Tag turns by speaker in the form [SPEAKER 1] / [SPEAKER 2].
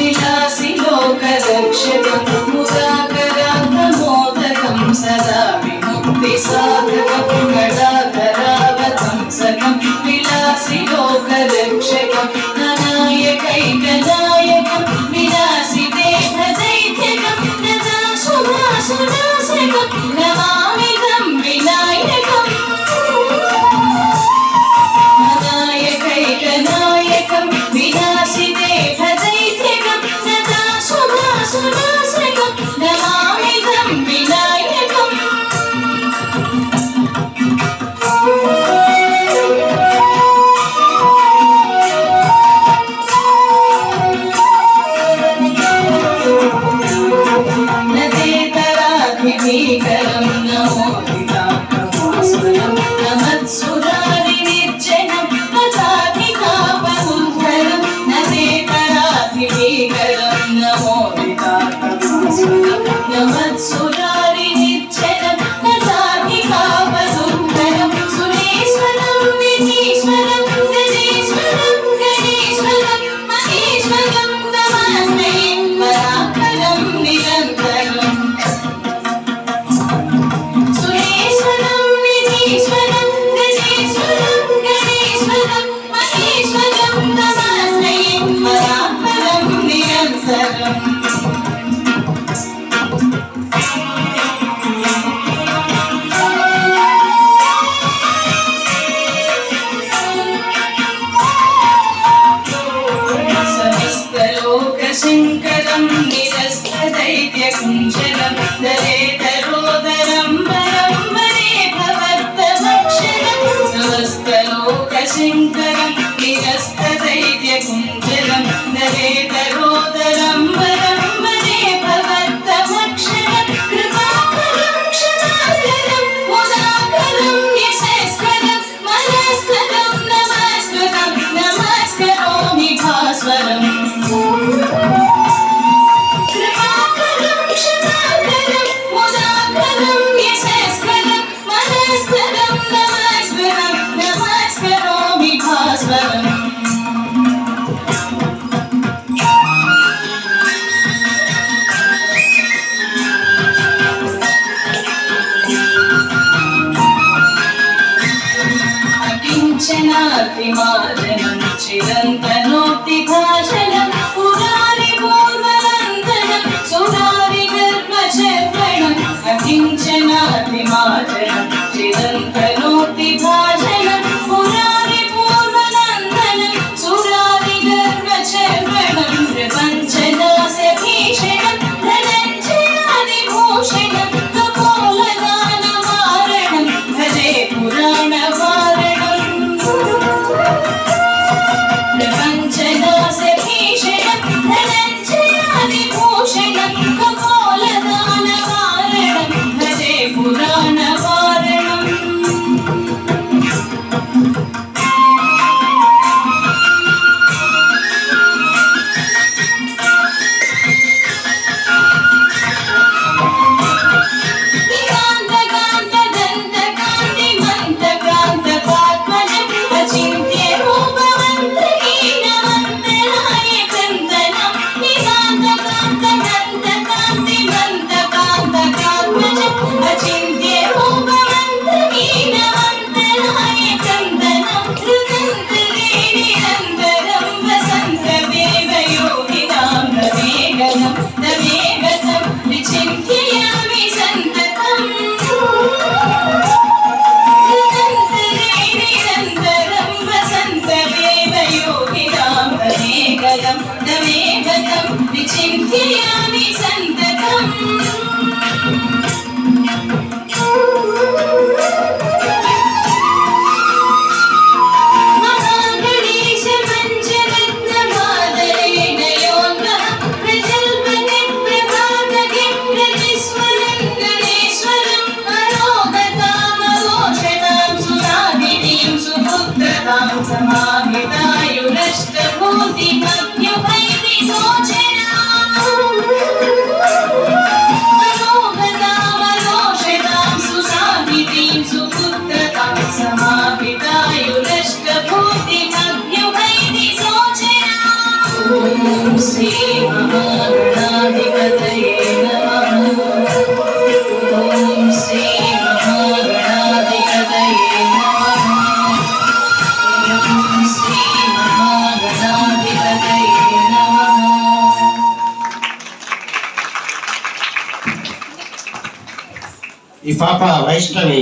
[SPEAKER 1] विलासि लोकरक्षकं मुदाकरात्ममोदकं सदा विमुक्तिसाधकं गदाधरावतंसकं विलासि लोकरक्षकं नायकैकनायकं विलासि देहदैत्यकं नदाशुभासुनाशकं नमामिदं विनायकम् नायकैकनायकं विलासि देहदैत्यकं नदाशुभासुनाशकं नमामिदं विनायकम् नदेतराधिभीकरं नमो विदाकमास्वरं नमत्सुरारिनिर्जनं नदाधिकापमुद्धरं नदेतराधिभीकरं नमो विदाकमास्वरं नमत्सुरारिनिर्जनं नदाधिकापमुद्धरं सुरेश्वरं विधीश्वरं गणेश्वरं गणेश्वरं महेश्वरं नमस्ते परात्परं निरन्तरम् सुरेश्वरं विधीश्वरं गणेश्वरं गणेश्वरं महेश्वरं नमस्ते परात्परं निरन्तरम् समस्तलोकशङ्करं निरस्तदैत्यकुञ्जरं दरेतरोदरं वरं वरे भवत्तमक्षरं समस्तलोकशङ्करं निरस्तदैत्यकुञ्जरं दरेतरोदरं वरं वरे भवत्तमक्षरं कृपाकरं क्षमाकरं मुदाकरं यशस्करं मनस्करं नमस्कृतं नमस्करोमि भास्वरम् कृपाकरं क्षमाकरं मुदाकरं यशस्करं मनस्करं नमस्करं नमस्करोमि भास्वरम् अकिञ्चनातिमार्जनं चिरन्तनोक्तिभाषणं पुरारिपूर्वनन्दनं सुरारिगर्भचर्वणम् अकिञ्चनातिमार्जनं चिरन्तनोक्तिभाषणं पुरारिपूर्वनन्दनं सुरारिगर्भचर्वणं प्रपञ्चदास्यभीषणं धनञ्जयादिभूषणं कपोलदानवारणं भजे पुराणवारणम् प्रपञ्चदास्यभीषणं धनञ्जयादिभूषणं कपोलदानवारणं भजे पुराणवारणम् कान्तकान्तदन्तकान्तिमन्तकान्तपात्मजम् अचिन्त्यरूपमन्त्रहीनमन्तरायकन्दनं निकान्तकान्तदन्तकान्तिमन्तकान्तकात्मजम् अचिन्त्यरूपमन्त्रहीनमन्तरायकन्दनं हृदन्तरे निरन्तरं वसन्तदेवयोगिनां नवेगनं नवेगतं विचिन्त्ययामि सन्ततम् निरन्तरं वसन्तदेवयोगिनां नवेगनं नवेगतं विचिन्त्ययामि सन्ततम् महागणेश पञ्चरत्नमादरेण योऽन्वः प्रजल्पते प्रभातके प्रजिस्वरं गणेश्वरम् अरोगतामरोषणां सुराधिनीं सुपुत्रतां समाहितायुरष्टभूतिमभ्युपैति सोचनाम्
[SPEAKER 2] పాప వైష్ణవి